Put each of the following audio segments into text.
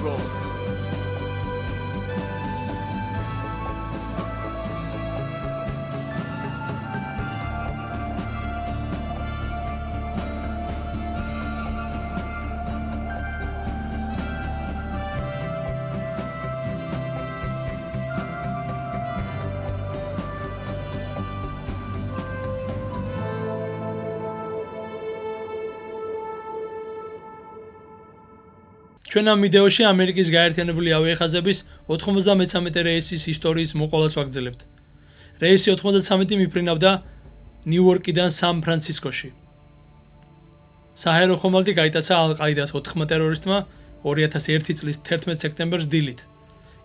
იყო. ჩვენ ამ ვიდეოში ამერიკის გაერთიანებული ავიახაზების 93 რეისის ისტორიის მოყოლას ვაგრძელებთ. რეისი 93 მიფრინავდა ნიუ-იორკიდან სან-ფრანცისკოში. საჰაერო ხომალდი გაიტაცა ალ-ყაიდას 4 ტერორისტმა 2001 წლის 11 სექტემბერს დილით.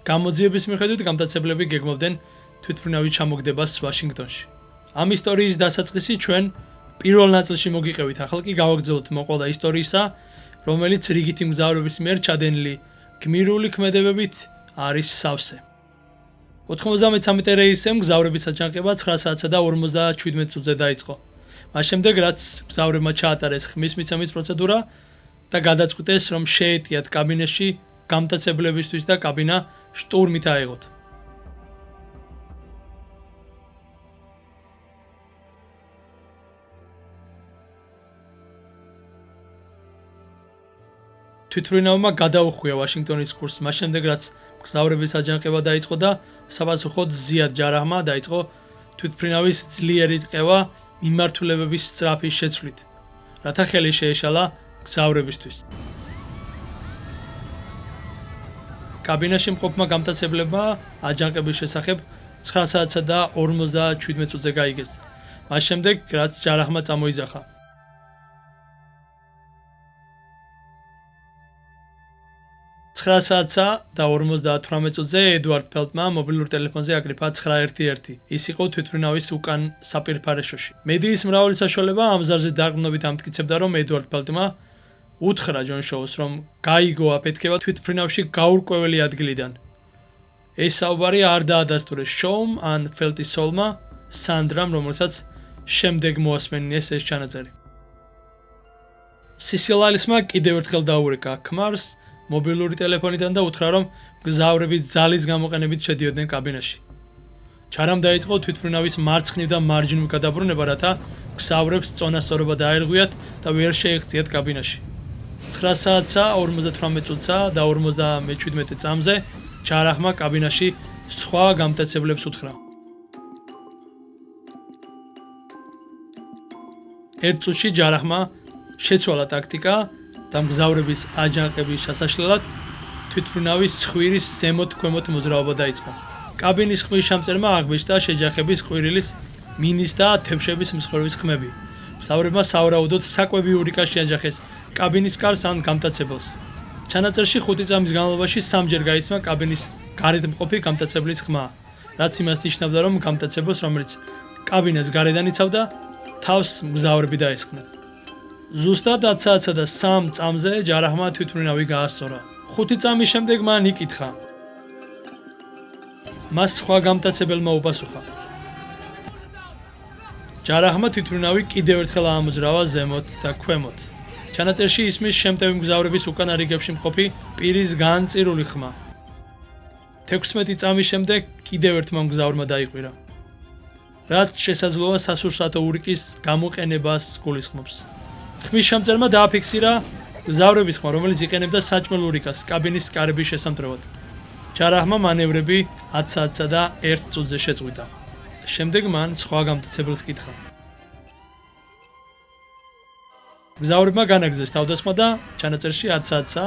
გამოძიების მიხედვით გამტაცებლები გეგმობდნენ თვითმფრინავის ჩამოგდებას ვაშინგტონში. ამ ისტორიის დასაწყისი ჩვენ პირველ ნაწილში მოგიყევით, ახლა კი გავაგრძელოთ მოყოლა ისტორიისა, რომელიც რიგითი მგზავრების მიერ ჩადენილი გმირული ქმედებებით არის სავსე. 93 რეისზე მგზავრების აჯანყება 9 საათსა და 57 წუთზე დაიწყო. მას შემდეგ, რაც მგზავრებმა ჩაატარეს ხმის მიცემის პროცედურა და გადაწყვიტეს, რომ შეეტიათ კაბინაში გამტაცებლებისთვის და კაბინა შტურმით აეღოთ. თვითმფრინავმა გადაუხვია ვაშინგტონის კურსს, მას შემდეგ, რაც მგზავრების აჯანყება დაიწყო და საპასუხოდ ზიად ჯარაჰმა დაიწყო თვითმფრინავის ძლიერი ტყევა მიმართულებების სწრაფი შეცვლით, რათა ხელი შეეშალა მგზავრებისთვის. კაბინაში მყოფმა გამტაცებლებმა აჯანყების შესახებ 9 საათსა და 57 წუთზე გაიგეს, მას შემდეგ, რაც ჯარაჰმა წამოიძახა. 9 საათსა და 58 წუთზე ედვარდ ფელტმა მობილურ ტელეფონზე აკრიფა 911. ის იყო თვითმფრინავის უკან საპირფარეშოში. მედიის მრავალი საშუალება ამ ზარზე დაყრდნობით ამტკიცებდა, რომ ედვარდ ფელტმა უთხრა ჯონ შოუს, რომ გაიგო აფეთქება თვითმფრინავში გაურკვეველი ადგილიდან. ეს საუბარი არ დაადასტურეს შოუმ ან ფელტის სოლმა სანდრამ, რომელსაც შემდეგ მოასმენიეს ეს ჩანაწერი. სისილალისმა კიდევ ერთხელ დაურეკა ქმარს მობილური ტელეფონიდან და უთხრა, რომ მგზავრები ძალის გამოყენებით შედიოდნენ კაბინაში. ჯარამ დაიწყო თვითმფრინავის მარცხნივ და მარჯვნივ გადაბრუნება, რათა მგზავრებს წონასწორობა დაერღვიათ და ვერ შეეღწიათ კაბინაში. 9 საათსა 58 წუთსა და 57 წამზე ჯარაჰმა კაბინაში სხვა გამტაცებლებს უთხრა. ერთ წუთში ჯარაჰმა შეცვალა ტაქტიკა და მგზავრების აჯანყების შესაშლელად თვითმფრინავის ცხვირის ზემოთ-ქვემოთ მოძრაობა დაიწყო. კაბინის ხმის ჩამწერმა აღბეჭდა შეჯახების ყვირილის, მინის და თევშების მსხვერპლის ხმები. მგზავრებმა სავარაუდოდ საკვები ურიკაში აჯახეს კაბინის კარს ან გამტაცებელს. ჩანაწერში 5 წამის განმავლობაში 3-ჯერ გაიცმა კაბინის გარეთ მყოფი გამტაცებლის ხმა, რაც იმას ნიშნავდა, რომ გამტაცებელს, რომელიც კაბინას გარედან იცავდა, თავს მგზავრები დაესხნენ. ზუსტად 10 საათსა და 3 წამზე ჯარაჰმა თვითმფრინავი გაასწორა. 5 წამის შემდეგ მან იკითხა. მას სხვა გამტაცებელმა უპასუხა. ჯარაჰმა თვითმფრინავი კიდევ ერთხელ აამოძრავა ზემოთ და ქვემოთ. ჩანაწერში ისმის შემტევი მგზავრების უკანა რიგებში მყოფი პირის განწირული ხმა. 16 წამის შემდეგ კიდევ ერთმა მგზავრმა დაიყვირა. რაც შესაძლოა სასურსათო ურიკის გამოყენებას გულისხმობს. ხმის ჩამწერმა დააფიქსირა მგზავრების ხმა, რომელიც იყენებდა საჭმელ ურიკას კაბინის კარების შესამტვრევად. ჯარაჰმა მანევრები 10 საათსა და 1 წუთზე შეწყვიტა. შემდეგ მან სხვა გამტაცებელს კითხა. მგზავრებმა განაგრძეს თავდასხმა და ჩანაწერში 10 საათსა,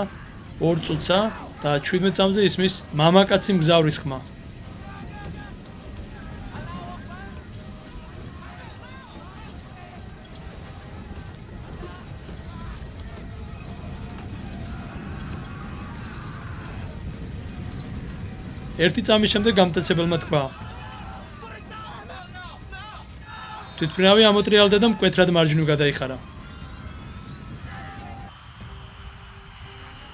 2 წუთსა და 17 წამზე ისმის მამაკაცი მგზავრის ხმა. ერთი წამის შემდეგ გამტაცებელმა თქვა. თვითმფრინავი ამოტრიალდა და მკვეთრად მარჯვნივ გადაიხარა.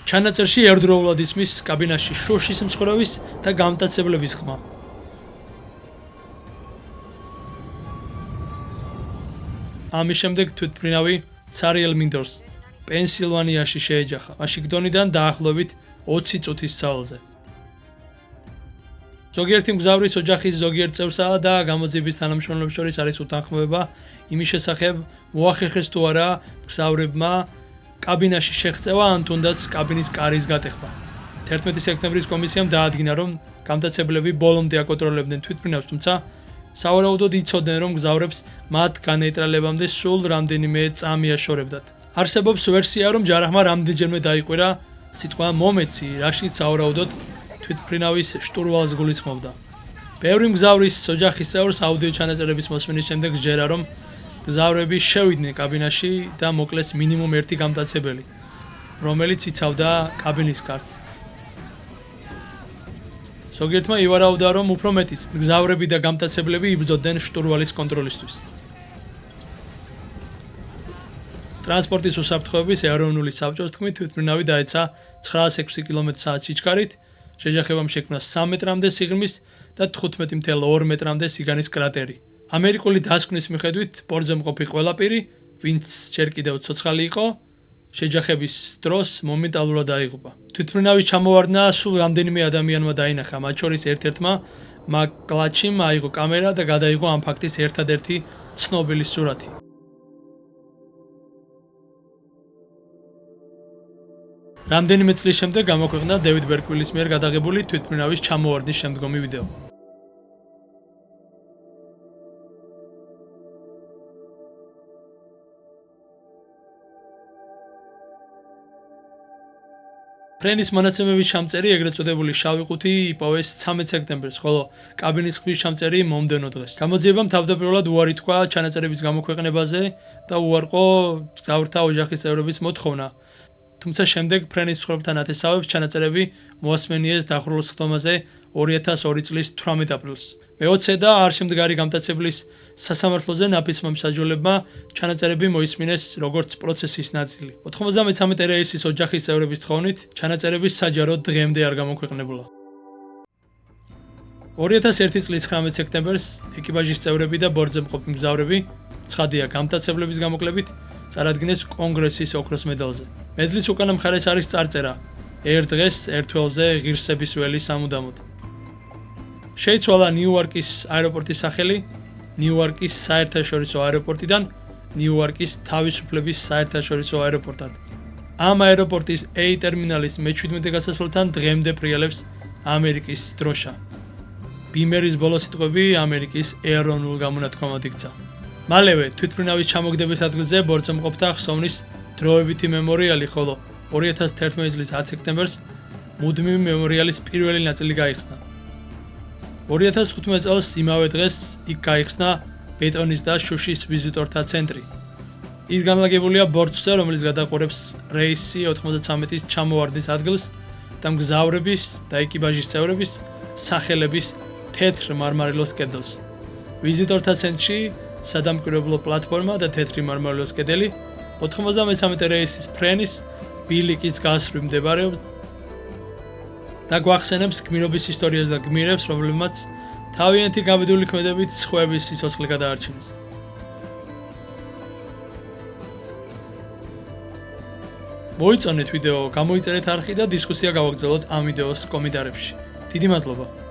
ჩანაწერში ერთდროულად ისმის კაბინაში შუშის მსხვერპლის და გამტაცებლების ხმა. ამის შემდეგ თვითმფრინავი ცარიელ მინდორს, პენსილვანიაში შეეჯახა. ვაშინგტონიდან დაახლოებით 20 წუთის სწავლზე. ზოგიერთი მგზავრის ოჯახის ზოგიერთ წევრსა და გამოძიების თანამშრომლებს შორის არის უთანხმოება იმის შესახებ, მოახერხეს თუ არა მგზავრებმა კაბინაში შეღწევა ან თუნდაც კაბინის კარის გატეხვა. 11 სექტემბრის კომისიამ დაადგინა, რომ გამტაცებლები ბოლომდე აკონტროლებდნენ თვითმფრინავს, თუმცა სავარაუდოდ იცოდნენ, რომ მგზავრებს მათ განეიტრალებამდე სულ რამდენიმე წამი აშორებდათ. არსებობს ვერსია, რომ ჯარახმა რამდენჯერმე დაიყვირა სიტყვა მომეცი, რაშიც სავარაუდოდ თვითმფრინავის შტურვალს გულისხმობდა. ბევრი მგზავრის ოჯახის წევრს აუდიო ჩანაწერების მოსმენის შემდეგ სჯერა, რომ მგზავრები შევიდნენ კაბინაში და მოკლეს მინიმუმ ერთი გამტაცებელი, რომელიც იცავდა კაბინის კარტს. ზოგიერთმა ივარაუდა, რომ უფრო მეტიც მგზავრები და გამტაცებლები იბრძოდნენ შტურვალის კონტროლისთვის. ტრანსპორტის უსაფრთხოების ეროვნული საბჭოს თქმით, თვითმფრინავი დაეცა 906 კმ/სთ სიჩქარით, შეჯახებამ შექმნა 3 მეტრამდე სიღრმის და 15.2 მეტრამდე სიგანის კრატერი. ამერიკული დასკვნის მიხედვით, პორტზე მყოფი ყველა პირი, ვინც ჯერ კიდევ ცოცხალი იყო, შეჯახების დროს მომენტალურად აიღუპა. თვითმფრინავის ჩამოვარდნა სულ რამდენიმე ადამიანმა დაინახა, მათ შორის ერთ-ერთმა მაკ-კლაჩიმ აიღო კამერა და გადაიღო ამ ფაქტის ერთადერთი ცნობილი სურათი. რამდენიმე წლის შემდეგ გამოქვეყნდა დევიდ ბერკვილის მიერ გადაღებული თვითმფრინავის ჩამოვარდნის შემდგომი ვიდეო. ფრენის მონაცემების ჩამწერი, ეგრეთ წოდებული შავი ყუთი, იპოვეს 13 სექტემბერს, ხოლო კაბინის ხმის ჩამწერი მომდევნო დღეს. გამოძიებამ თავდაპირველად უარი თქვა ჩანაწერების გამოქვეყნებაზე და უარყო მგზავრთა ოჯახის წევრების მოთხოვნა. თუმცა შემდეგ ფრენის მსხვერპლთან ათესავებს ჩანაწერები მოასმენიეს დახურულ სხდომაზე 2002 წლის 18 აპრილს. მეოცე და არ შემდგარი გამტაცებლის სასამართლოზე ნაფისმა მსაჯულებმა ჩანაწერები მოისმინეს როგორც პროცესის ნაწილი. 93 რეისის ოჯახის წევრების თხოვნით ჩანაწერები საჯაროდ დღემდე არ გამოქვეყნებულა. 2001 წლის 19 სექტემბერს ეკიპაჟის წევრები და ბორტზე მყოფი მგზავრები, ცხადია გამტაცებლების გამოკლებით, წარადგინეს კონგრესის ოქროს მედალზე. მედლის უკანა მხარეს არის წარწერა: ერთ დღეს ერთ ველზე ღირსების ველი სამუდამოდ. შეიცვალა ნიუ-იორკის აეროპორტის სახელი ნიუ-იორკის საერთაშორისო აეროპორტიდან ნიუ-იორკის თავისუფლების საერთაშორისო აეროპორტად. ამ აეროპორტის A ტერმინალის მე-17 გასასვლელთან დღემდე ფრიალებს ამერიკის დროშა. ბიმერის ბოლო სიტყვები ამერიკის ეროვნულ გამონათქვამად იქცა. მალევე თვითმფრინავის ჩამოგდების ადგილზე ბორტზე მყოფთა ხსოვნის დროებითი მემორიალი, ხოლო 2011 წლის 10 სექტემბერს მუდმივი მემორიალის პირველი ნაწილი გაიხსნა. 2015 წელს იმავე დღეს იქ გაიხსნა ბეტონის და შუშის ვიზიტორთა ცენტრი. ის განლაგებულია ბორტზე, რომელიც გადაყურებს რეისი 93-ის ჩამოვარდნის ადგილს და მგზავრების და ეკიპაჟის წევრების სახელების თეთრ მარმარილოს კედელს. ვიზიტორთა ცენტრში სადამკვირვებლო პლატფორმა და თეთრი მარმარილოს კედელი 93 რეისის ფრენის ბილიკის გასწვრივ მდებარეობს და გვახსენებს გმირობის ისტორიას და გმირებს, რომლებმაც თავიანთი გაბედული ქმედებით სხვების სიცოცხლე გადაარჩინეს. მოიწონეთ ვიდეო, გამოიწერეთ არხი და დისკუსია გავაგრძელოთ ამ ვიდეოს კომენტარებში. დიდი მადლობა.